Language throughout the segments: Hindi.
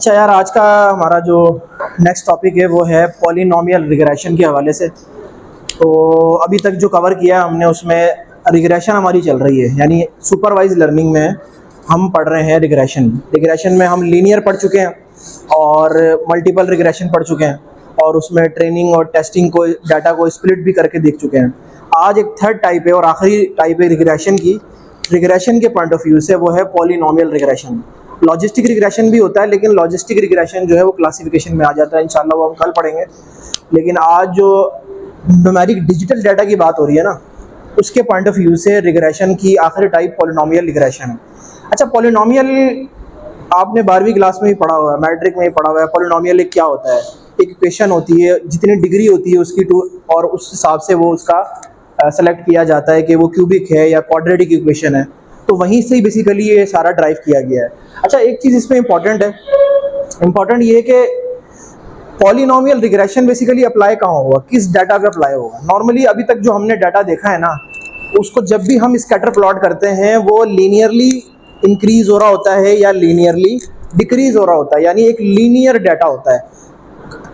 अच्छा यार, आज का हमारा जो नेक्स्ट टॉपिक है वो है पॉलिनोमियल रिग्रेशन के हवाले से। तो अभी तक जो कवर किया हमने उसमें रिग्रेशन हमारी चल रही है, यानी सुपरवाइज लर्निंग में हम पढ़ रहे हैं रिग्रेशन। रिग्रेशन में हम लीनियर पढ़ चुके हैं और मल्टीपल रिग्रेशन पढ़ चुके हैं और उसमें ट्रेनिंग और टेस्टिंग को, डाटा को स्प्लिट भी करके देख चुके हैं। आज एक थर्ड टाइप है और आखिरी टाइप है रिग्रेशन की, रिग्रेशन के पॉइंट ऑफ व्यू से, वो है पॉलिनोमियल रिग्रेशन। लॉजिस्टिक रिग्रेशन भी होता है, लेकिन लॉजिस्टिक रिग्रेशन जो है वो क्लासिफिकेशन में आ जाता है, इंशाल्लाह वो हम कल पढ़ेंगे। लेकिन आज जो न्यूमेरिक डिजिटल डाटा की बात हो रही है ना, उसके पॉइंट ऑफ व्यू से रिग्रेशन की आखिरी टाइप पॉलिनोमियल रिग्रेशन है। अच्छा, पॉलिनोमियल आपने 12वीं क्लास में ही पढ़ा हुआ है, मैट्रिक में ही पढ़ा हुआ है। पॉलिनोमियल एक क्या होता है? एक इक्वेशन होती है, जितनी डिग्री होती है उसकी टू, और उस हिसाब से वो उसका सेलेक्ट किया जाता है कि वो क्यूबिक है या क्वाड्रेटिक इक्वेशन है। तो वहीं से ही बेसिकली ये सारा ड्राइव किया गया है। अच्छा, एक चीज़ इसमें इंपॉर्टेंट है, इंपॉर्टेंट ये है कि पॉलिनोमियल रिग्रेशन बेसिकली अप्लाई कहाँ होगा, किस डाटा पे अप्लाई होगा। नॉर्मली अभी तक जो हमने डाटा देखा है ना, उसको जब भी हम स्कैटर प्लॉट करते हैं वो लीनियरली इंक्रीज हो रहा होता है या लीनियरली डिक्रीज हो रहा होता है, यानी एक लीनियर डाटा होता है।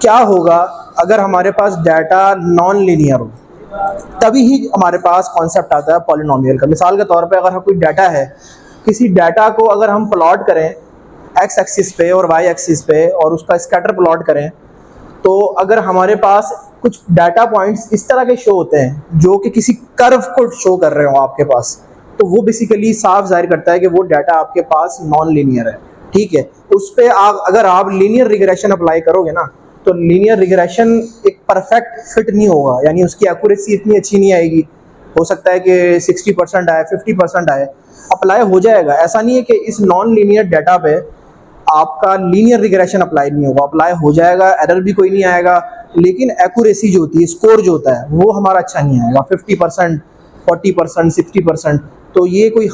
क्या होगा अगर हमारे पास डाटा नॉन लीनियर हो, तभी ही हमारे पास कॉन्सेप्ट आता है पॉलिनोमियल का। मिसाल के तौर पे अगर कोई डाटा है, किसी डाटा को अगर हम प्लॉट करें एक्स एक्सिस पे और वाई एक्सिस पे और उसका स्कैटर प्लॉट करें, तो अगर हमारे पास कुछ डाटा पॉइंट्स इस तरह के शो होते हैं जो कि किसी कर्व को शो कर रहे हो आपके पास, तो वो बेसिकली साफ जाहिर करता है कि वो डाटा आपके पास नॉन लीनियर है। ठीक है, उस पर अगर आप लीनियर रिग्रेशन अप्लाई करोगे ना, तो लीनियर रिग्रेशन एक परफेक्ट फिट नहीं होगा, यानी उसकी एक्यूरेसी इतनी अच्छी नहीं आएगी। हो सकता है कि 60% आए, 50% आए, अप्लाई हो जाएगा। ऐसा नहीं है कि इस नॉन लीनियर डाटा पे आपका लीनियर रिग्रेशन अप्लाई नहीं होगा, अप्लाई हो जाएगा, एरर भी कोई नहीं आएगा, लेकिन एक्यूरेसी जो होती है, स्कोर जो होता है, वो हमारा अच्छा नहीं आएगा। 50%, 40%, 60%। तो ये कोई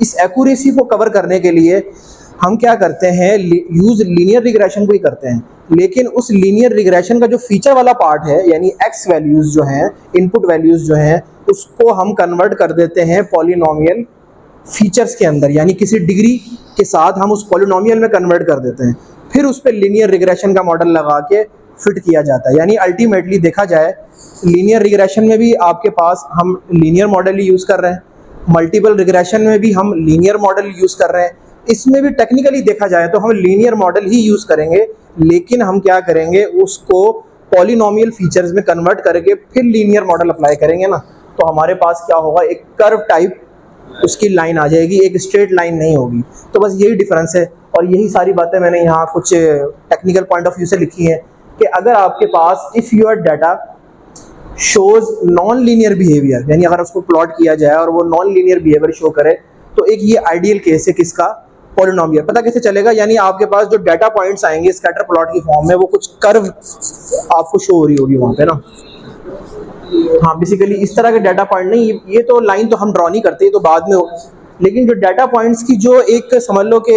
इस एक्यूरेसी को कवर करने के लिए हम क्या करते हैं, यूज लीनियर रिग्रेशन को ही करते हैं। लेकिन उस लीनियर रिग्रेशन का जो फीचर वाला पार्ट है, यानी एक्स वैल्यूज जो हैं, इनपुट वैल्यूज जो हैं, उसको हम कन्वर्ट कर देते हैं पॉलिनोमियल फीचर्स के अंदर, यानी किसी डिग्री के साथ हम उस पॉलिनोमियल में कन्वर्ट कर देते हैं। फिर उस पर लीनियर रिग्रेशन का मॉडल लगा के फिट किया जाता है। यानी अल्टीमेटली देखा जाए, लीनियर रिग्रेशन में भी आपके पास हम लीनियर मॉडल ही यूज़ कर रहे हैं, मल्टीपल रिग्रेशन में भी हम लीनियर मॉडल यूज़ कर रहे हैं। इसमें भी टेक्निकली देखा जाए तो हम लीनियर मॉडल ही यूज़ करेंगे, लेकिन हम क्या करेंगे, उसको पॉलिनोमियल फीचर्स में कन्वर्ट करके फिर लीनियर मॉडल अप्लाई करेंगे ना, तो हमारे पास क्या होगा, एक कर्व टाइप उसकी लाइन आ जाएगी, एक स्ट्रेट लाइन नहीं होगी। तो बस यही डिफरेंस है, और यही सारी बातें मैंने यहाँ कुछ टेक्निकल पॉइंट ऑफ व्यू से लिखी हैं कि अगर आपके पास if your data shows non linear behaviour, यानी अगर उसको प्लॉट किया जाए और वो नॉन लीनियर बिहेवियर शो करे, तो एक ये आइडियल केस है किसका, पॉलिनोमियल। पता कैसे चलेगा, यानी आपके पास जो डाटा पॉइंट्स आएंगे स्कैटर प्लॉट की फॉर्म में, वो कुछ कर्व आपको शो हो रही होगी वहाँ पे ना। हाँ, बेसिकली इस तरह के डाटा पॉइंट नहीं, ये तो लाइन तो हम ड्रॉ नहीं करते, तो बाद में हो, लेकिन जो डाटा पॉइंट्स की जो एक समझ लो कि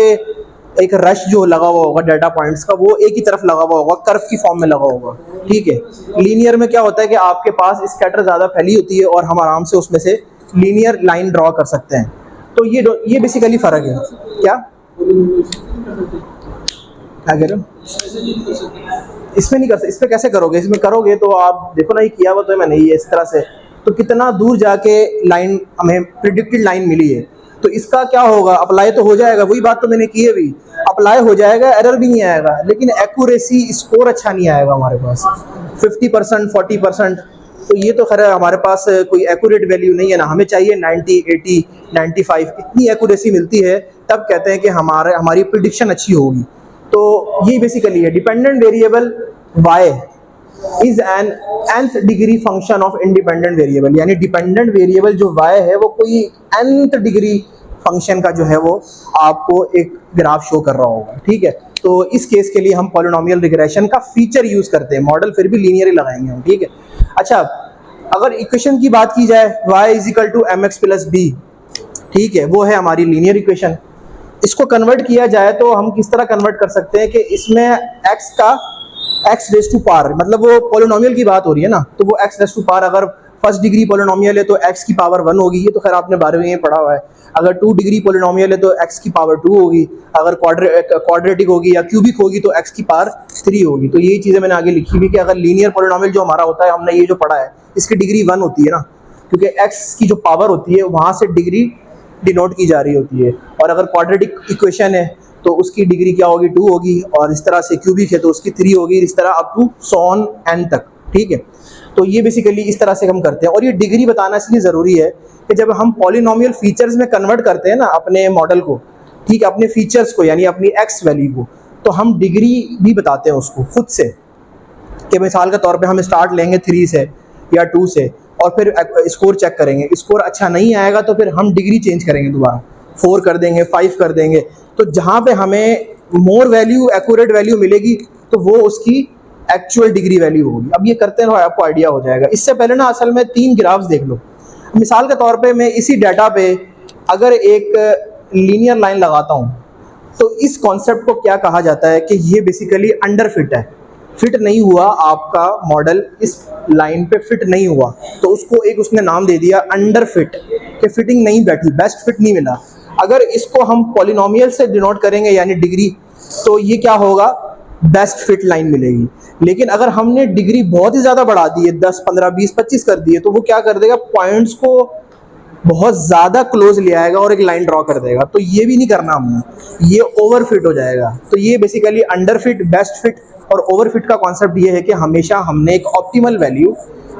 एक रश जो लगा हुआ होगा डाटा पॉइंट्स का, वो एक ही तरफ लगा हुआ होगा, कर्व की फॉर्म में लगा होगा। ठीक है, लीनियर में क्या होता है कि आपके पास स्कैटर ज़्यादा फैली होती है और हम आराम से उसमें से लीनियर लाइन ड्रॉ कर सकते हैं। तो ये बेसिकली फ़र्क है। क्या कह रहे हो? इसमें नहीं कर सकते। इसमें कैसे करोगे? इसमें करोगे तो आप देखो ना, ये किया हुआ तो है मैंने, ये इस तरह से, तो कितना दूर जाके लाइन हमें प्रिडिक्टेड लाइन मिली है, तो इसका क्या होगा, अप्लाई तो हो जाएगा, वही बात तो मैंने की है, भी अप्लाई हो जाएगा, एरर भी नहीं आएगा, लेकिन एक्यूरेसी स्कोर अच्छा नहीं आएगा हमारे पास, 50%, 40%। तो ये तो खैर हमारे पास कोई एक्यूरेट वैल्यू नहीं है ना, हमें चाहिए 90, 80, 95, इतनी एक्यूरेसी मिलती है, तब कहते हैं कि हमारी प्रिडिक्शन अच्छी होगी। तो ये बेसिकली है, dependent variable y is an nth degree function of independent variable, यानी डिपेंडेंट वेरिएबल जो y है वो कोई nth डिग्री फंक्शन का जो है वो आपको एक ग्राफ शो कर रहा होगा। ठीक है, तो इस केस के लिए हम पॉलिनोमियल रिग्रेशन का फीचर यूज करते हैं, मॉडल फिर भी लीनियर ही लगाएंगे हम। ठीक है, अच्छा, अगर इक्वेशन की बात की जाए y = mx + b, ठीक है, वो है हमारी लीनियर इक्वेशन। इसको कन्वर्ट किया जाए तो हम किस तरह कन्वर्ट कर सकते हैं कि इसमें x का x रेज़ टू पावर, मतलब वो पॉलिनोमियल की बात हो रही है ना, तो वो x रेज़ टू पावर अगर फर्स्ट डिग्री पोलिनोमियल है तो x की पावर 1 होगी, ये तो खैर आपने 12वीं में पढ़ा हुआ है। अगर 2 डिग्री पोलिनोमियल है तो x की पावर 2 होगी, अगर क्वाड्रेटिक होगी या क्यूबिक होगी तो x की पावर 3 होगी। तो यही चीज़ें मैंने आगे लिखी हुई कि अगर लीनियर पोलिनोमियल जो हमारा होता है, हमने ये जो पढ़ा है, इसकी डिग्री 1 होती है ना, क्योंकि x की जो पावर होती है वहाँ से डिग्री डिनोट की जा रही होती है। और अगर क्वाड्रेटिक इक्वेशन है तो उसकी डिग्री क्या होगी, 2 होगी, और इस तरह से क्यूबिक है तो उसकी 3 होगी, इस तरह up to so on n तक, ठीक है। तो ये बेसिकली इस तरह से हम करते हैं। और ये डिग्री बताना इसलिए ज़रूरी है कि जब हम पॉलिनोमियल फीचर्स में कन्वर्ट करते हैं ना अपने मॉडल को, ठीक है, अपने फीचर्स को यानी अपनी x वैल्यू को, तो हम डिग्री भी बताते हैं उसको खुद से, कि मिसाल के तौर पे हम स्टार्ट लेंगे 3 से या 2 से और फिर स्कोर चेक करेंगे, स्कोर अच्छा नहीं आएगा तो फिर हम डिग्री चेंज करेंगे, दोबारा 4 कर देंगे, 5 कर देंगे। तो जहाँ पे हमें मोर वैल्यू, एक्यूरेट वैल्यू मिलेगी तो वो उसकी एक्चुअल डिग्री वैल्यू होगी। अब ये करते हैं आपको आइडिया हो जाएगा। इससे पहले ना असल में 3 ग्राफ्स देख लो। मिसाल के तौर पे मैं इसी डाटा पे अगर एक लीनियर लाइन लगाता हूँ तो इस कॉन्सेप्ट को क्या कहा जाता है कि ये बेसिकली अंडर फिट है, फिट नहीं हुआ, आपका मॉडल इस लाइन पे फिट नहीं हुआ, तो उसको एक उसने नाम दे दिया अंडर फिट, कि फिटिंग नहीं बैठी, बेस्ट फिट नहीं मिला। अगर इसको हम पॉलिनोमियल से डिनोट करेंगे यानी डिग्री, तो ये क्या होगा, बेस्ट फिट लाइन मिलेगी। लेकिन अगर हमने डिग्री बहुत ही ज़्यादा बढ़ा दी है, 10, 15, 20, 25 कर दी है, तो वो क्या कर देगा, पॉइंट्स को बहुत ज़्यादा क्लोज ले आएगा और एक लाइन ड्रॉ कर देगा। तो ये भी नहीं करना हमने, ये ओवर फिट हो जाएगा। तो ये basically under fit, best fit और ओवर फिट का कॉन्सेप्ट ये है कि हमेशा हमने एक ऑप्टिमल वैल्यू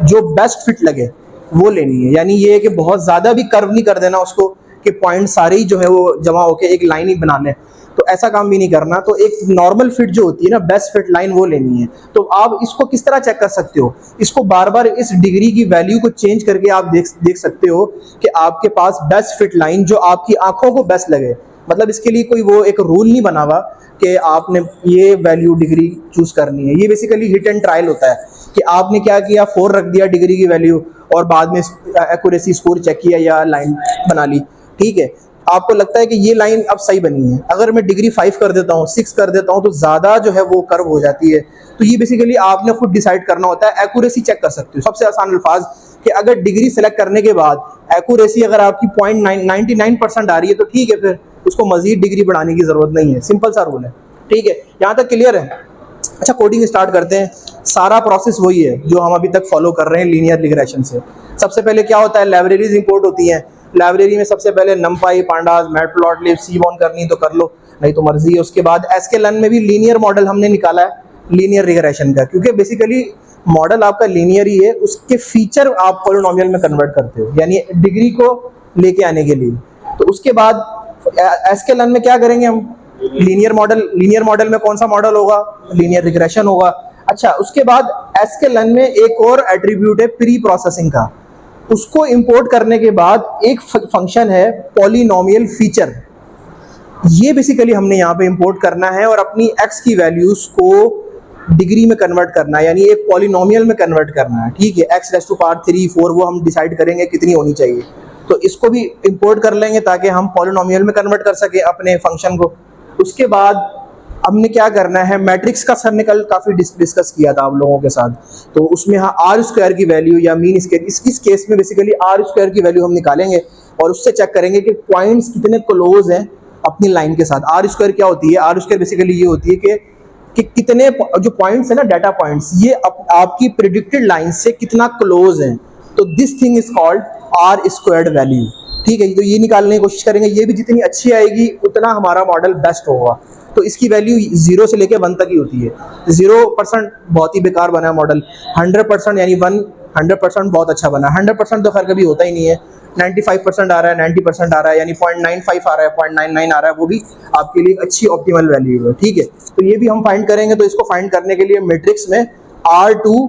जो बेस्ट फिट लगे वो लेनी है। यानी ये है कि बहुत ज़्यादा भी कर्व नहीं कर देना उसको कि पॉइंट सारे ही जो है वो जमा होकर एक लाइन ही बना लें, तो ऐसा काम भी नहीं करना। तो एक नॉर्मल फिट जो होती है ना, बेस्ट फिट लाइन, वो लेनी है। तो आप इसको किस तरह चेक कर सकते हो, इसको बार बार इस डिग्री की वैल्यू को चेंज करके आप देख सकते हो कि आपके पास बेस्ट फिट लाइन जो आपकी आंखों को बेस्ट लगे। मतलब इसके लिए कोई वो एक रूल नहीं बना हुआ कि आपने ये वैल्यू डिग्री चूज करनी है। ये बेसिकली हिट एंड ट्रायल होता है कि आपने क्या किया, 4 रख दिया डिग्री की वैल्यू और बाद में एक्यूरेसी स्कोर चेक किया या लाइन बना ली, ठीक है। आपको लगता है कि ये लाइन अब सही बनी है, अगर मैं डिग्री 5 कर देता हूँ, 6 कर देता हूँ, तो ज़्यादा जो है वो कर्व हो जाती है। तो ये बेसिकली आपने खुद डिसाइड करना होता है। एक्यूरेसी चेक कर सकते हो, सबसे आसान अल्फाज कि अगर डिग्री सेलेक्ट करने के बाद एक्यूरेसी अगर आपकी 0.99% आ रही है तो ठीक है, फिर उसको मजीद डिग्री बढ़ाने की ज़रूरत नहीं है। सिंपल सा रूल है, ठीक है। यहाँ तक क्लियर है? अच्छा, कोडिंग स्टार्ट करते हैं। सारा प्रोसेस वही है जो हम अभी तक फॉलो कर रहे हैं लीनियर रिग्रेशन से। सबसे पहले क्या होता है, लाइब्रेरीज इंपोर्ट होती हैं। लाइब्रेरी में सबसे पहले नमपाई, पांडास, मैटप्लॉटलिब, सीबॉर्न करनी तो कर लो, नहीं तो मर्जी है। उसके बाद sklearn में भी लीनियर मॉडल हमने निकाला है लीनियर रिग्रेशन का, क्योंकि बेसिकली मॉडल आपका लीनियर ही है, उसके फीचर आप पॉलिनोमियल में कन्वर्ट करते हो, यानी डिग्री को लेके आने के लिए। तो उसके बाद sklearn में क्या करेंगे हम, लीनियर मॉडल में कौन सा मॉडल होगा, लीनियर रिग्रेशन होगा। अच्छा, उसके बाद sklearn में एक और एट्रीब्यूट है प्री प्रोसेसिंग का, उसको इंपोर्ट करने के बाद एक फंक्शन है पॉलिनोमियल फीचर। ये बेसिकली हमने यहाँ पे इंपोर्ट करना है और अपनी x की वैल्यूज को डिग्री में कन्वर्ट करना है, यानी एक पॉलिनोमियल में कन्वर्ट करना है, ठीक है। x⁻3, 4 वो हम डिसाइड करेंगे कितनी होनी चाहिए, तो इसको भी इंपोर्ट कर लेंगे ताकि हम पॉलिनोमियल में कन्वर्ट कर सके अपने फंक्शन को। उसके बाद हमने क्या करना है, मैट्रिक्स का सर ने कल काफ़ी डिस्कस किया था आप लोगों के साथ, तो उसमें हाँ R² की वैल्यू या मीन स्क्वायर, इस केस में बेसिकली R² की वैल्यू हम निकालेंगे और उससे चेक करेंगे कि पॉइंट्स कितने क्लोज हैं अपनी लाइन के साथ। R² क्या होती है, R² बेसिकली ये होती है कि कितने जो पॉइंट्स है ना, डाटा पॉइंट्स, ये आपकी प्रिडिक्टेड लाइन से कितना क्लोज हैं। तो this thing is called R² value, ठीक है। तो ये निकालने की कोशिश करेंगे, ये भी जितनी अच्छी आएगी उतना हमारा मॉडल बेस्ट होगा। तो इसकी वैल्यू 0 से लेकर 1 तक ही होती है। 0% बहुत ही बेकार बना है मॉडल, 100% यानी 100% बहुत अच्छा बना। 100% तो खैर कभी होता ही नहीं है। 95% आ रहा है, 90% आ रहा है, यानी 0.95 आ रहा है, 0.99 आ रहा है, वो भी आपके लिए अच्छी ऑप्टिमल वैल्यू है, ठीक है। तो ये भी हम फाइंड करेंगे। तो इसको फाइंड करने के लिए मैट्रिक्स में R2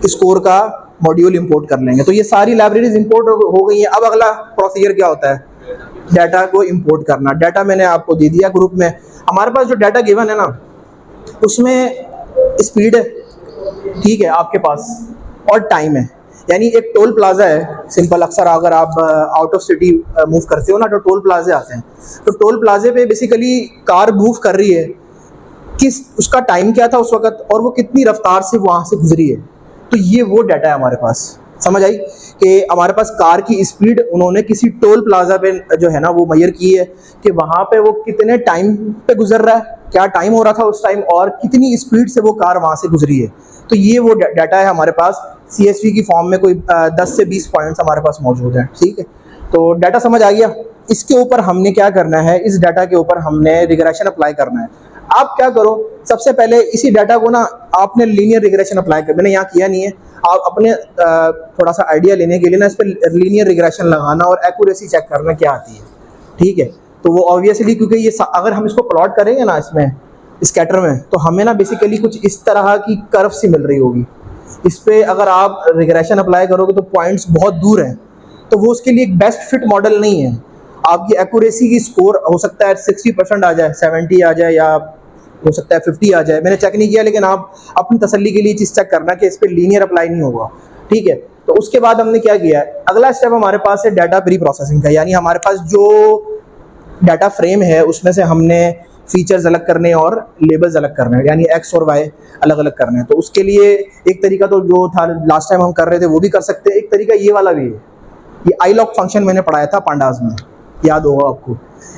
स्कोर का मॉड्यूल इंपोर्ट कर लेंगे। तो ये सारी लाइब्रेरीज इंपोर्ट हो गई हैं। अब अगला प्रोसीजर क्या होता है, डाटा को इंपोर्ट करना। डाटा मैंने आपको दे दिया ग्रुप में। हमारे पास जो डाटा गिवन है ना, उसमें स्पीड है, ठीक है, आपके पास, और टाइम है। यानी एक टोल प्लाजा है, सिंपल। अक्सर अगर आप आउट ऑफ सिटी मूव करते हो ना, तो टोल प्लाजे आते हैं। तो टोल प्लाजे पे बेसिकली कार मूव कर रही है, उसका टाइम क्या था उस वक्त और वो कितनी रफ्तार से वहाँ से गुजरी है। तो ये वो डाटा है हमारे पास, समझ आई कि हमारे पास कार की स्पीड उन्होंने किसी टोल प्लाजा पे जो है ना वो मेजर की है कि वहाँ पे वो कितने टाइम पे गुजर रहा है, क्या टाइम हो रहा था उस टाइम और कितनी स्पीड से वो कार वहाँ से गुजरी है। तो ये वो डाटा है हमारे पास CSV की फॉर्म में, कोई 10 से 20 पॉइंट्स हमारे पास मौजूद हैं। ठीक है, तो डाटा समझ आ गया। इसके ऊपर हमने क्या करना है, इस डाटा के ऊपर हमने रिग्रेशन अप्लाई करना है। आप क्या करो, सबसे पहले इसी डाटा को ना आपने लीनियर रिग्रेशन अप्लाई कर, मैंने यहाँ किया नहीं है, आप अपने थोड़ा सा आइडिया लेने के लिए ना इस पर लीनियर रिग्रेशन लगाना और एक्यूरेसी चेक करना क्या आती है। ठीक है, तो वो ऑब्वियसली क्योंकि ये अगर हम इसको प्लॉट करेंगे ना इसमें स्कैटर में, तो हमें ना बेसिकली कुछ इस तरह की कर्व सी मिल रही होगी। इस पर अगर आप रिग्रेशन अप्लाई करोगे तो पॉइंट्स बहुत दूर हैं, तो वो उसके लिए एक बेस्ट फिट मॉडल नहीं है। आपकी एक्यूरेसी की स्कोर हो सकता है 60% आ जाए, 70 आ जाए, या हो सकता है 50 आ जाए। मैंने चेक नहीं किया, लेकिन आप अपनी तसल्ली के लिए चीज़ चेक करना कि इस पर लीनियर अप्लाई नहीं होगा। ठीक है, तो उसके बाद हमने क्या किया है, अगला स्टेप हमारे पास है डाटा प्री प्रोसेसिंग का, यानी हमारे पास जो डाटा फ्रेम है उसमें से हमने फीचर्स अलग करने और लेबल्स अलग करने हैं, यानी एक्स और वाई अलग अलग करने हैं। तो उसके लिए एक तरीका तो जो था लास्ट टाइम हम कर रहे थे वो भी कर सकते हैं, एक तरीका ये वाला भी है। ये iLock फंक्शन मैंने पढ़ाया था पांडास में, याद होगा आपको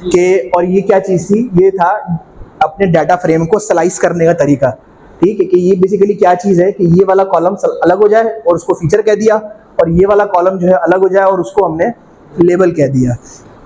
कि, और ये क्या चीज़ थी, ये था अपने डाटा फ्रेम को स्लाइस करने का तरीका। ठीक है, कि ये बेसिकली क्या चीज़ है कि ये वाला कॉलम अलग हो जाए और उसको फीचर कह दिया, और ये वाला कॉलम जो है अलग हो जाए और उसको हमने लेबल कह दिया।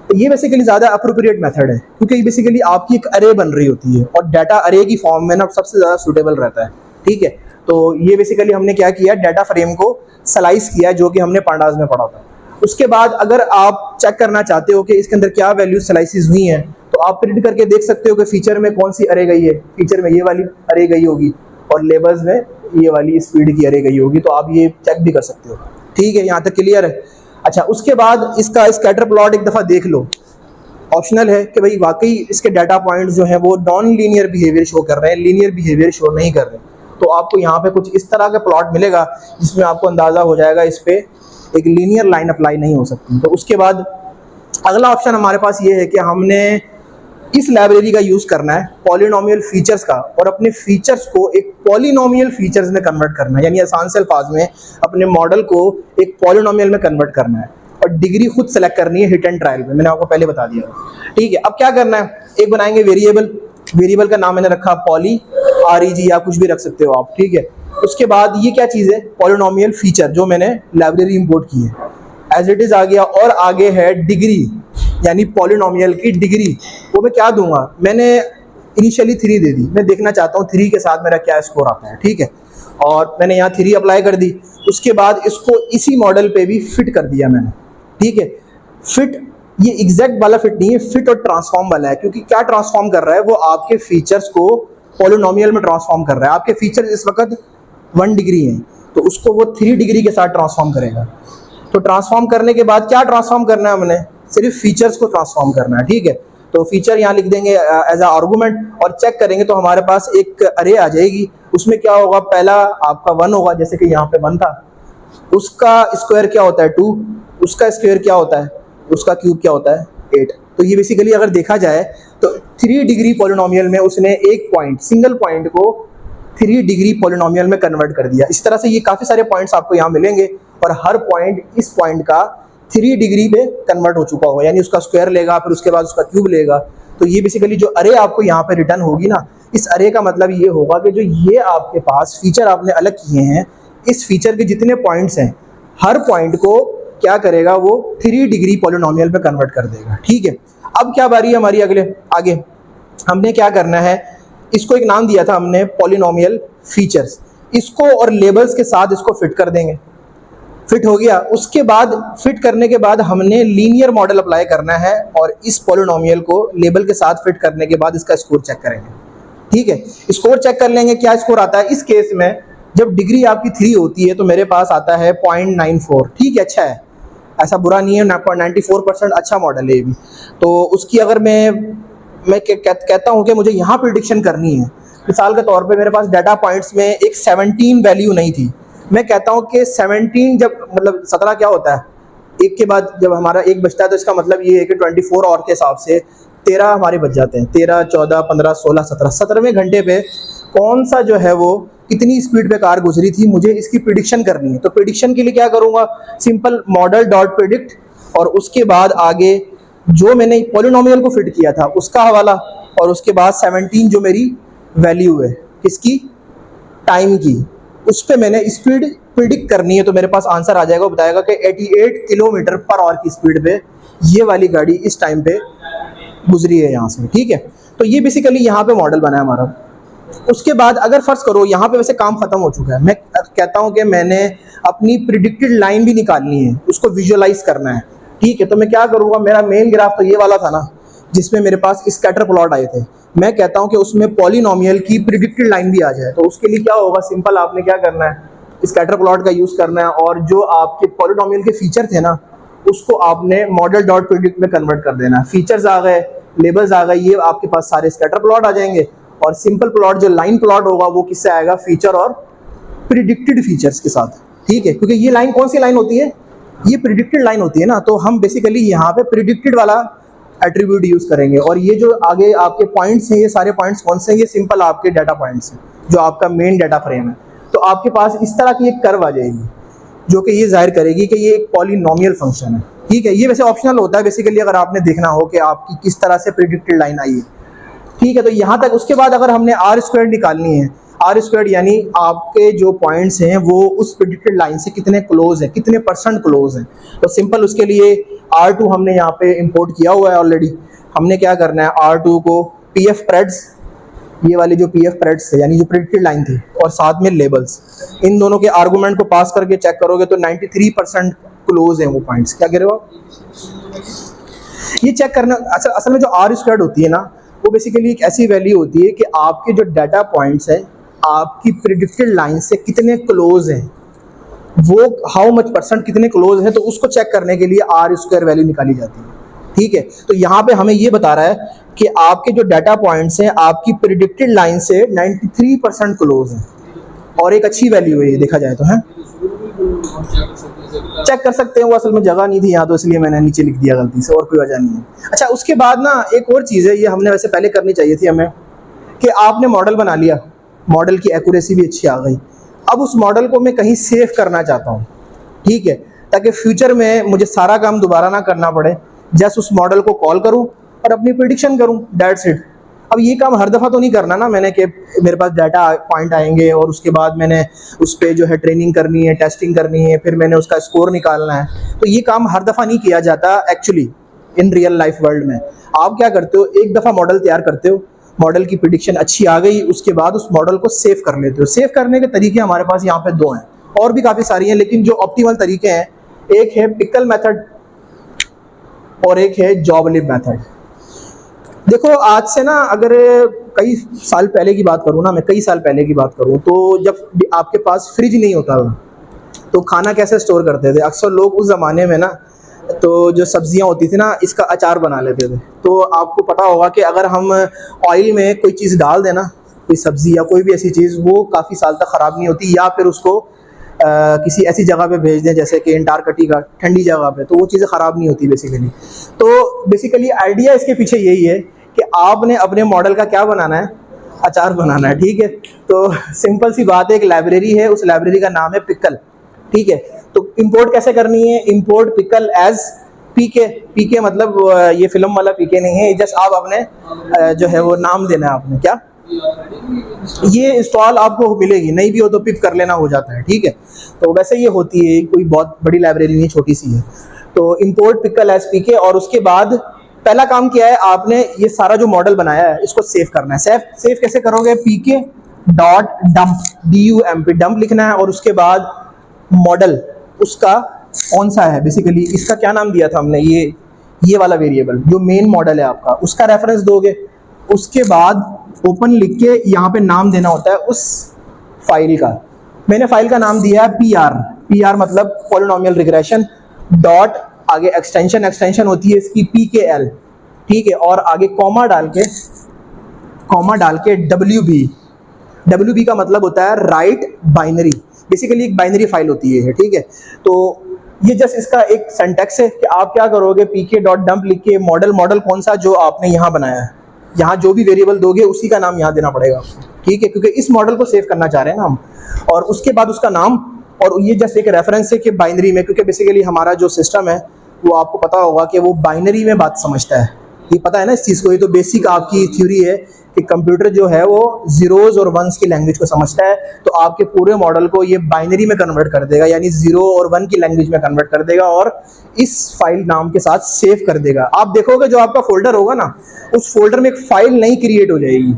तो ये बेसिकली ज़्यादा अप्रोप्रिएट मेथड है, क्योंकि ये बेसिकली आपकी एक अरे बन रही होती है और डाटा अरे की फॉर्म में ना सबसे ज़्यादा सूटेबल रहता है। ठीक है, तो ये बेसिकली हमने क्या किया, डाटा फ्रेम को स्लाइस किया, जो कि हमने पांडास में पढ़ा था। उसके बाद अगर आप चेक करना चाहते हो कि इसके अंदर क्या वैल्यू स्लाइसिस हुई हैं, तो आप प्रिंट करके देख सकते हो कि फीचर में कौन सी अरे गई है। फीचर में ये वाली अरे गई होगी और लेबल्स में ये वाली स्पीड की अरे गई होगी, तो आप ये चेक भी कर सकते हो। ठीक है, यहाँ तक क्लियर है। अच्छा, उसके बाद इसका स्कैटर प्लॉट एक दफ़ा देख लो, ऑप्शनल है कि भाई वाकई इसके डाटा पॉइंट्स जो हैं वो नॉन लीनियर बिहेवियर शो कर रहे हैं, लीनियर बिहेवियर शो नहीं कर रहे। तो आपको यहाँ पे कुछ इस तरह का प्लॉट मिलेगा जिसमें आपको अंदाज़ा हो जाएगा इस पर एक लीनियर लाइन अप्लाई नहीं हो सकती। तो उसके बाद अगला ऑप्शन हमारे पास ये है कि हमने इस लाइब्रेरी का यूज़ करना है पॉलिनोमियल फीचर्स का, और अपने फीचर्स को एक पॉलिनोमियल फीचर्स में कन्वर्ट करना है, यानी आसान से अल्फाज में अपने मॉडल को एक पॉलिनोमियल में कन्वर्ट करना है, और डिग्री खुद सेलेक्ट करनी है हिट एंड ट्रायल में, मैंने आपको पहले बता दिया। ठीक है, अब क्या करना है, एक बनाएंगे वेरिएबल, वेरिएबल का नाम मैंने रखा पॉली, REG या कुछ भी रख सकते हो आप। ठीक है, उसके बाद ये क्या चीज़ है, पॉलिनोमियल फीचर, जो मैंने लाइब्रेरी इंपोर्ट की है, एज इट इज़ आ गया। और आगे है डिग्री, यानी पॉलिनोमियल की डिग्री, वो मैं क्या दूंगा, मैंने इनिशियली 3 दे दी, मैं देखना चाहता हूँ 3 के साथ मेरा क्या स्कोर आता है। ठीक है, और मैंने यहाँ 3 अप्लाई कर दी। उसके बाद इसको इसी मॉडल पे भी फिट कर दिया मैंने। ठीक है, फिट ये एग्जैक्ट वाला फिट नहीं है, फिट और ट्रांसफॉर्म वाला है, क्योंकि क्या ट्रांसफॉर्म कर रहा है, वो आपके फीचर्स को पॉलिनोमियल में ट्रांसफॉर्म कर रहा है। आपके फीचर्स इस वक्त 1 डिग्री हैं, तो उसको वो 3 डिग्री के साथ ट्रांसफॉर्म करेगा। तो ट्रांसफॉर्म करने के बाद क्या ट्रांसफॉर्म करना है, हमने सिर्फ फीचर्स को ट्रांसफॉर्म करना है। ठीक है, तो फीचर यहाँ लिख देंगे एज अ आर्गुमेंट, और चेक करेंगे तो हमारे पास एक अरे आ जाएगी। उसमें क्या होगा, पहला आपका 1 होगा, जैसे कि यहाँ पे 1 था, उसका स्क्वायर क्या होता है 2, उसका स्क्वायर क्या होता है, उसका क्यूब क्या होता है 8। तो ये बेसिकली अगर देखा जाए तो 3 डिग्री पॉलिनोमियल में उसने एक पॉइंट, सिंगल पॉइंट को 3 डिग्री पॉलिनोमियल में कन्वर्ट कर दिया। इस तरह से ये काफ़ी सारे पॉइंट्स आपको यहाँ मिलेंगे, और हर पॉइंट इस पॉइंट का 3 डिग्री पे कन्वर्ट हो चुका होगा, यानी उसका स्क्वायर लेगा, फिर उसके बाद उसका क्यूब लेगा। तो ये बेसिकली जो अरे आपको यहाँ पे रिटर्न होगी ना, इस अरे का मतलब ये होगा कि जो ये आपके पास फीचर आपने अलग किए हैं, इस फीचर के जितने पॉइंट्स हैं, हर पॉइंट को क्या करेगा, वो 3 डिग्री पॉलिनोमियल पे कन्वर्ट कर देगा। ठीक है, अब क्या बारी है हमारी आगे हमने क्या करना है, इसको एक नाम दिया था हमने पॉलिनोमियल फीचर्स, इसको और लेबल्स के साथ इसको फिट कर देंगे। फिट हो गया, उसके बाद फिट करने के बाद हमने लीनियर मॉडल अप्लाई करना है, और इस पॉलिनोमियल को लेबल के साथ फिट करने के बाद इसका स्कोर चेक करेंगे। ठीक है, स्कोर चेक कर लेंगे क्या स्कोर आता है। इस केस में जब डिग्री आपकी 3 होती है तो मेरे पास आता है 0.94। ठीक है, अच्छा है, ऐसा बुरा नहीं है, 94% अच्छा मॉडल है ये भी। तो उसकी अगर मैं कहता हूँ कि मुझे यहाँ प्रिडिक्शन करनी है, मिसाल के तौर पे मेरे पास डाटा पॉइंट्स में एक 17 वैल्यू नहीं थी, मैं कहता हूँ कि 17 जब मतलब 17 क्या होता है, एक के बाद जब हमारा एक बचता है तो इसका मतलब ये है कि 24 आवर के हिसाब से 13 हमारे बच जाते हैं, 13, 14, 15, 16, 17, 17वें घंटे पे कौन सा जो है वो इतनी स्पीड पे कार गुजरी थी, मुझे इसकी प्रिडिक्शन करनी है। तो प्रिडिक्शन के लिए क्या करूँगा, सिंपल मॉडल डॉट प्रिडिक्ट, और उसके बाद आगे जो मैंने पॉलिनोमियल को फिट किया था उसका हवाला, और उसके बाद 17 जो मेरी वैल्यू है किसकी, टाइम की, उस पर मैंने स्पीड प्रिडिक्ट करनी है। तो मेरे पास आंसर आ जाएगा, वो बताएगा कि 88 किलोमीटर पर आवर की स्पीड पे ये वाली गाड़ी इस टाइम पे गुजरी है यहाँ से, ठीक है। तो ये बेसिकली यहाँ पे मॉडल बना है हमारा। उसके बाद अगर फर्ज करो यहाँ पे वैसे काम खत्म हो चुका है, मैं कहता हूँ कि मैंने अपनी प्रिडिक्टेड लाइन भी निकालनी है, उसको विजुअलाइज करना है, ठीक है। तो मैं क्या करूँगा, मेरा मेन ग्राफ तो ये वाला था ना जिसमें मेरे पास स्कैटर प्लॉट आए थे, मैं कहता हूँ कि उसमें पॉलिनोमियल की प्रिडिक्टेड लाइन भी आ जाए। तो उसके लिए क्या होगा, सिंपल आपने क्या करना है, स्कैटर प्लॉट का यूज़ करना है, और जो आपके पॉलिनोमियल के फीचर थे ना उसको आपने मॉडल डॉट प्रिडिक्ट में कन्वर्ट कर देना है। फीचर्स आ गए, लेबल्स आ गए, ये आपके पास सारे स्कैटर प्लॉट आ जाएंगे। और सिंपल प्लॉट जो लाइन प्लॉट होगा वो किससे आएगा, फीचर और प्रिडिक्टेड फीचर्स के साथ, ठीक है। क्योंकि ये लाइन कौन सी लाइन होती है, ये प्रिडिक्टेड लाइन होती है ना, तो हम बेसिकली यहाँ पे प्रिडिक्टेड वाला एट्रीब्यूट यूज़ करेंगे। और ये जो आगे आपके पॉइंट्स हैं, ये सारे पॉइंट्स कौन से हैं, ये सिंपल आपके डाटा पॉइंट्स हैं जो आपका मेन डाटा फ्रेम है। तो आपके पास इस तरह की एक कर्व आ जाएगी जो कि ये जाहिर करेगी कि ये एक पॉलिनोमियल फंक्शन है, ठीक है। ये वैसे ऑप्शनल होता है बेसिकली, अगर आपने देखना हो कि आपकी किस तरह से प्रिडिक्टेड लाइन आई है, ठीक है। तो यहाँ तक, उसके बाद अगर हमने आर स्क्वायर निकालनी है, आर स्क्वायर यानी आपके जो पॉइंट्स हैं वो उस प्रिडिक्टेड लाइन से कितने क्लोज हैं, कितने परसेंट क्लोज हैं। तो सिंपल उसके लिए R2 हमने यहाँ पे इंपोर्ट किया हुआ है ऑलरेडी। हमने क्या करना है, R2 को PF प्रेड्स, ये वाली जो PF प्रेड्स है यानी जो प्रिडिक्टेड लाइन थी, और साथ में लेबल्स, इन दोनों के आर्गूमेंट को पास करके चेक करोगे तो 93% क्लोज हैं वो पॉइंट्स। क्या कह रहे हो आप, ये चेक करना। असल में जो आर स्क्वायर्ड होती है ना, वो बेसिकली एक ऐसी वैल्यू होती है कि आपके जो डाटा पॉइंट्स हैं आपकी प्रिडिक्टेड लाइन से कितने क्लोज हैं, वो हाउ मच परसेंट कितने क्लोज हैं, तो उसको चेक करने के लिए आर स्क्वायर वैल्यू निकाली जाती है, ठीक है। तो यहाँ पे हमें ये बता रहा है कि आपके जो डाटा पॉइंट्स हैं आपकी प्रिडिक्टेड लाइन से 93% क्लोज हैं, और एक अच्छी वैल्यू है ये देखा जाए तो, है चेक कर सकते हैं। वो असल में जगह नहीं थी यहाँ तो इसलिए मैंने नीचे लिख दिया गलती से, और कोई वजह नहीं है। अच्छा, उसके बाद ना एक और चीज़ है, ये हमने वैसे पहले करनी चाहिए थी हमें, कि आपने मॉडल बना लिया, मॉडल की एक्यूरेसी भी अच्छी आ गई, अब उस मॉडल को मैं कहीं सेव करना चाहता हूँ, ठीक है, ताकि फ्यूचर में मुझे सारा काम दोबारा ना करना पड़े, जस्ट उस मॉडल को कॉल करूँ और अपनी प्रिडिक्शन करूँ, दैट्स इट। अब ये काम हर दफ़ा तो नहीं करना ना मैंने कि मेरे पास डाटा पॉइंट आएंगे और उसके बाद मैंने उस पर जो है ट्रेनिंग करनी है, टेस्टिंग करनी है, फिर मैंने उसका स्कोर निकालना है। तो ये काम हर दफ़ा नहीं किया जाता actually in real life world में। आप क्या करते हो, एक दफ़ा मॉडल तैयार करते हो, मॉडल की प्रिडिक्शन अच्छी आ गई, उसके बाद उस मॉडल को सेव कर लेते हो। सेव करने के तरीके हमारे पास यहाँ पे दो हैं, और भी काफ़ी सारी हैं, लेकिन जो ऑप्टिमल तरीके हैं, एक है पिकल मेथड और एक है जॉबलिब मेथड। देखो आज से ना अगर कई साल पहले की बात करूँ ना, मैं कई साल पहले की बात करूँ, तो जब आपके पास फ्रिज नहीं होता था तो खाना कैसे स्टोर करते थे, अक्सर लोग उस ज़माने में ना तो जो सब्जियां होती थी ना इसका अचार बना लेते थे। तो आपको पता होगा कि अगर हम ऑयल में कोई चीज़ डाल देना, कोई सब्ज़ी या कोई भी ऐसी चीज़, वो काफ़ी साल तक ख़राब नहीं होती, या फिर उसको किसी ऐसी जगह पे भेज दें जैसे कि अंटार्कटिका, ठंडी जगह पे, तो वो चीज़ें ख़राब नहीं होती बेसिकली। तो बेसिकली आइडिया इसके पीछे यही है कि आपने अपने मॉडल का क्या बनाना है, अचार बनाना है, ठीक है। तो सिंपल सी बात है, एक लाइब्रेरी है, उस लाइब्रेरी का नाम है पिकल, ठीक है। तो इंपोर्ट कैसे करनी है, इंपोर्ट पिकल एज पीके। पीके मतलब ये फिल्म वाला पीके नहीं है, जस्ट आप अपने जो है वो नाम देना है आपने, क्या ये इंस्टॉल आपको मिलेगी, नहीं भी हो तो पिक कर लेना, हो जाता है, ठीक है। तो वैसे ये होती है, कोई बहुत बड़ी लाइब्रेरी नहीं, छोटी सी है। तो इंपोर्ट पिकल एज पीके, और उसके बाद पहला काम किया है आपने, ये सारा जो मॉडल बनाया है इसको सेव करना है। सेव कैसे करोगे, पीके डॉट डंप, DUMP, डंप लिखना है, और उसके बाद मॉडल उसका कौन सा है, बेसिकली इसका क्या नाम दिया था हमने, ये वाला वेरिएबल जो मेन मॉडल है आपका, उसका रेफरेंस दोगे। उसके बाद ओपन लिख के यहाँ पे नाम देना होता है उस फाइल का। मैंने फाइल का नाम दिया है PR मतलब पॉलिनोमियल रिग्रेशन, डॉट आगे एक्सटेंशन होती है इसकी PKL, ठीक है, और आगे कॉमा डाल के WB का मतलब होता है राइट बाइनरी, बेसिकली एक बाइनरी फाइल होती है, ठीक है। तो ये जस्ट इसका एक सिंटैक्स है कि आप क्या करोगे, PK डॉट डंप लिख के मॉडल कौन सा जो आपने यहाँ बनाया है, यहाँ जो भी वेरिएबल दोगे उसी का नाम यहाँ देना पड़ेगा, ठीक है, क्योंकि इस मॉडल को सेव करना चाह रहे हैं ना हम। और उसके बाद उसका नाम, और ये जस्ट एक रेफरेंस है कि बाइनरी में, क्योंकि बेसिकली हमारा जो सिस्टम है वो आपको पता होगा कि वो बाइनरी में बात समझता है, ये पता है ना इस चीज़ को। ये तो बेसिक आपकी थ्योरी है कि कंप्यूटर जो है वो जीरोज और वंस की लैंग्वेज को समझता है, तो आपके पूरे मॉडल को ये बाइनरी में कन्वर्ट कर देगा, यानी 0 और 1 की लैंग्वेज में कन्वर्ट कर देगा और इस फाइल नाम के साथ सेव कर देगा। आप देखोगे जो आपका फोल्डर होगा ना, उस फोल्डर में एक फाइल नई क्रिएट हो जाएगी।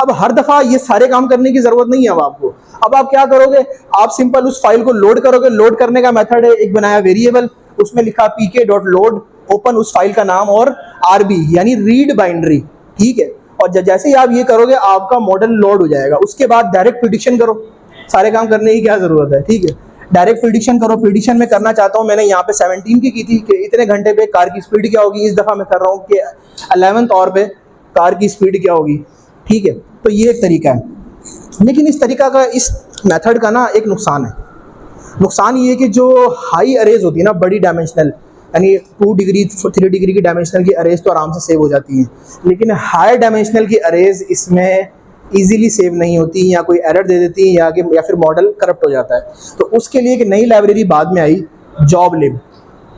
अब हर दफ़ा ये सारे काम करने की ज़रूरत नहीं है अब आपको। अब आप क्या करोगे, आप सिंपल उस फाइल को लोड करोगे। लोड करने का मेथड है, एक बनाया वेरिएबल, उसमें लिखा pk.load, ओपन उस फाइल का नाम और rb यानी रीड बाइनरी, ठीक है। और जैसे ही आप ये करोगे आपका मॉडल लोड हो जाएगा। उसके बाद डायरेक्ट प्रेडिक्शन करो, सारे काम करने की क्या ज़रूरत है, ठीक है। डायरेक्ट प्रेडिक्शन करो। प्रेडिक्शन में करना चाहता हूँ, मैंने यहाँ पे 17 की थी कि इतने घंटे पे कार की स्पीड क्या होगी। इस दफ़ा मैं कर रहा हूँ कि 11वें और पे कार की स्पीड क्या होगी, ठीक है। तो ये एक तरीका है, लेकिन इस तरीका का, इस मेथड का ना एक नुकसान है। नुकसान ये है कि जो हाई अरेज होती है ना, बड़ी डायमेंशनल, यानी 2 डिग्री 3 डिग्री की डायमेंशनल की अरेज तो आराम से सेव हो जाती है, लेकिन हाई डायमेंशनल की अरेज इसमें इजीली सेव नहीं होती, या कोई एरर दे देती है, या फिर मॉडल करप्ट हो जाता है। तो उसके लिए एक नई लाइब्रेरी बाद में आई, जॉब लिब,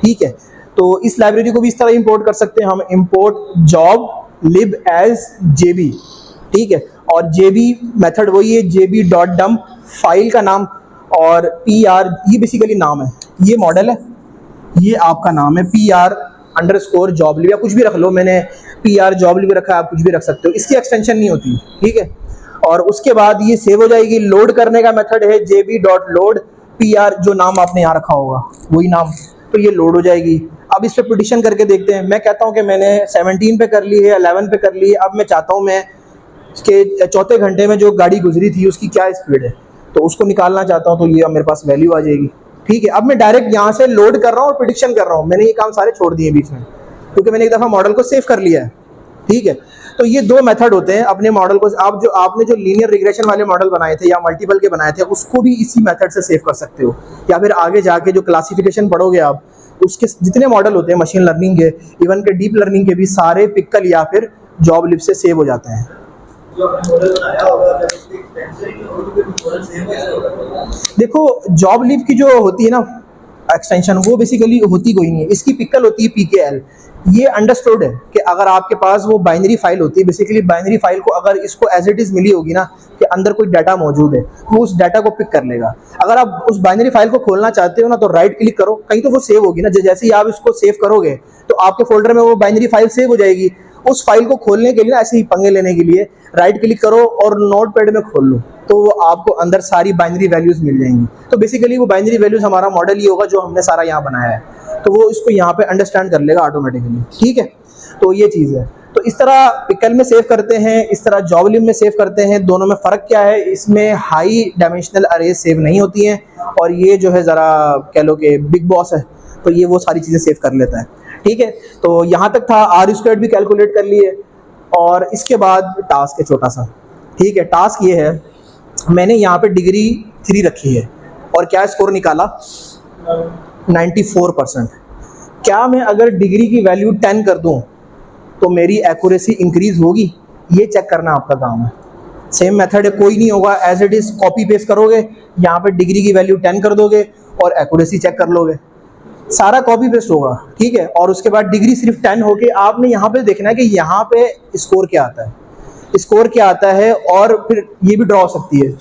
ठीक है। तो इस लाइब्रेरी को भी इस तरह इंपोर्ट कर सकते हैं हम, इंपोर्ट जॉब लिब एज जेबी, ठीक है। और जेबी मेथड वही है, jb.dump फाइल का नाम, और pr ये बेसिकली नाम है, ये मॉडल है, ये आपका नाम है PR_joblib, या कुछ भी रख लो। मैंने PR joblib रखा है, आप कुछ भी रख सकते हो, इसकी एक्सटेंशन नहीं होती, ठीक है। और उसके बाद ये सेव हो जाएगी। लोड करने का मेथड है jb.load PR, जो नाम आपने यहाँ रखा होगा वही नाम, तो ये लोड हो जाएगी। अब इस पर प्रेडिक्शन करके देखते हैं। मैं कहता हूँ कि मैंने 17 पे कर ली है, 11 पे कर ली है। अब मैं चाहता हूँ मैं के चौथे घंटे में जो गाड़ी गुजरी थी उसकी क्या स्पीड है, तो उसको निकालना चाहता हूँ। तो ये अब मेरे पास वैल्यू आ जाएगी, ठीक है। अब मैं डायरेक्ट यहाँ से लोड कर रहा हूँ और प्रेडिक्शन कर रहा हूँ। मैंने ये काम सारे छोड़ दिए बीच में, क्योंकि मैंने एक दफ़ा मॉडल को सेव कर लिया है, ठीक है। तो ये 2 मेथड होते हैं अपने मॉडल को। आपने जो लीनियर रिग्रेशन वाले मॉडल बनाए थे या मल्टीपल के बनाए थे, उसको भी इसी मेथड से सेव कर सकते हो, या फिर आगे जाके जो क्लासिफिकेशन पढ़ोगे आप, उसके जितने मॉडल होते हैं मशीन लर्निंग के, इवन के डीप लर्निंग के भी, सारे पिक्कल या फिर जॉब लिब से सेव हो जाते हैं। देखो जॉब लिब की जो होती है ना एक्सटेंशन, वो बेसिकली होती कोई नहीं है, इसकी पिक्कल होती है PKL। ये अंडरस्टूड है कि अगर आपके पास वो बाइनरी फाइल होती है, बेसिकली बाइनरी फाइल को अगर इसको एज इट इज़ मिली होगी ना कि अंदर कोई डाटा मौजूद है, वो उस डाटा को पिक कर लेगा। अगर आप उस बाइनरी फाइल को खोलना चाहते हो ना, तो राइट क्लिक करो, कहीं तो वो सेव होगी ना। जैसे ही आप इसको सेव करोगे तो आपके फोल्डर में वो बाइनरी फाइल सेव हो जाएगी। उस फाइल को खोलने के लिए ना, ऐसे ही पंगे लेने के लिए राइट क्लिक करो और नोटपैड में खोल लो, तो वो आपको अंदर सारी बाइनरी वैल्यूज़ मिल जाएंगी। तो बेसिकली वो बाइनरी वैल्यूज़ हमारा मॉडल ही होगा जो हमने सारा यहाँ बनाया है, तो वो इसको यहाँ पे अंडरस्टैंड कर लेगा ऑटोमेटिकली, ठीक है। तो ये चीज़ है। तो इस तरह पिकल में सेव करते हैं, इस तरह जॉब लिब में सेव करते हैं। दोनों में फ़र्क क्या है, इसमें हाई डायमेंशनल अरेज सेव नहीं होती हैं, और ये जो है ज़रा कह लो कि बिग बॉस है, तो ये वो सारी चीज़ें सेव कर लेता है, ठीक है। तो यहाँ तक था। R² भी कैलकुलेट कर लिए, और इसके बाद टास्क है छोटा सा, ठीक है। टास्क ये है, मैंने यहाँ पे डिग्री 3 रखी है और क्या स्कोर निकाला, 94%। क्या मैं अगर डिग्री की वैल्यू 10 कर दूँ तो मेरी एक्यूरेसी इंक्रीज होगी, ये चेक करना आपका काम है। सेम मेथड है, कोई नहीं होगा, as it is copy paste करोगे, यहाँ पे डिग्री की वैल्यू 10 कर दोगे और एक्यूरेसी चेक कर लोगे, सारा कॉपी पेस्ट होगा, ठीक है। और उसके बाद डिग्री सिर्फ 10 होके आपने यहाँ पे देखना है कि यहाँ पे स्कोर क्या आता है, स्कोर क्या आता है। और फिर ये भी ड्रॉ हो सकती है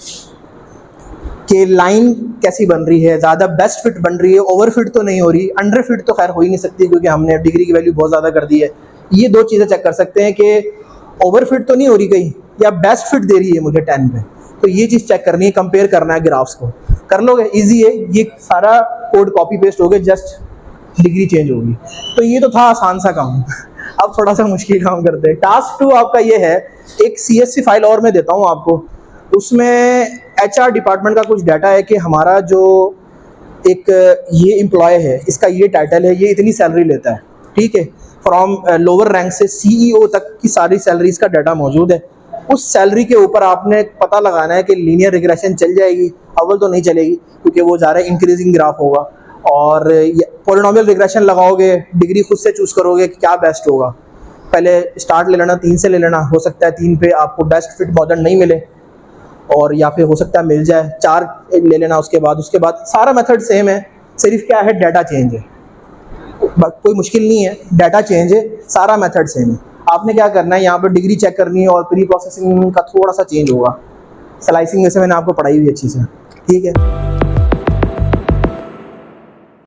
कि लाइन कैसी बन रही है, ज़्यादा बेस्ट फिट बन रही है, ओवर फिट तो नहीं हो रही, अंडर फिट तो खैर हो ही नहीं सकती क्योंकि हमने डिग्री की वैल्यू बहुत ज़्यादा कर दी है। ये 2 चीज़ें चेक कर सकते हैं कि ओवर फिट तो नहीं हो रही कहीं, या बेस्ट फिट दे रही है मुझे 10 पे। तो ये चीज़ चेक करनी है, कंपेयर करना है ग्राफ्स को, कर लोगे, इजी है। ये सारा कोड कॉपी पेस्ट हो गया, जस्ट डिग्री चेंज होगी। तो ये तो था आसान सा काम। अब थोड़ा सा मुश्किल काम करते हैं। टास्क 2 आपका ये है, एक CSV फाइल और मैं देता हूँ आपको, उसमें HR डिपार्टमेंट का कुछ डाटा है कि हमारा जो एक ये एम्प्लॉय है, इसका ये टाइटल है, ये इतनी सैलरी लेता है, ठीक है। फ्रॉम लोअर रैंक से CEO तक की सारी सैलरीज का डाटा मौजूद है। उस सैलरी के ऊपर आपने पता लगाना है कि लीनियर रिग्रेशन चल जाएगी, अव्वल तो नहीं चलेगी क्योंकि वो ज़्यादा इंक्रीजिंग ग्राफ होगा, और पॉलिनोमियल रिग्रेशन लगाओगे, डिग्री खुद से चूज़ करोगे कि क्या बेस्ट होगा। पहले स्टार्ट ले लेना 3 से ले लेना, हो सकता है 3 पे आपको बेस्ट फिट मॉडल नहीं मिले, और या फिर हो सकता है मिल जाए 4 ले लेना। उसके बाद सारा मेथड सेम है, सिर्फ क्या है डाटा चेंज है, कोई मुश्किल नहीं है, डाटा चेंज है, सारा मेथड सेम है। आपने क्या करना है, यहाँ पर डिग्री चेक करनी है और प्री प्रोसेसिंग का थोड़ा सा चेंज होगा। स्लाइसिंग वैसे मैंने आपको पढ़ाई हुई अच्छी से, ठीक है।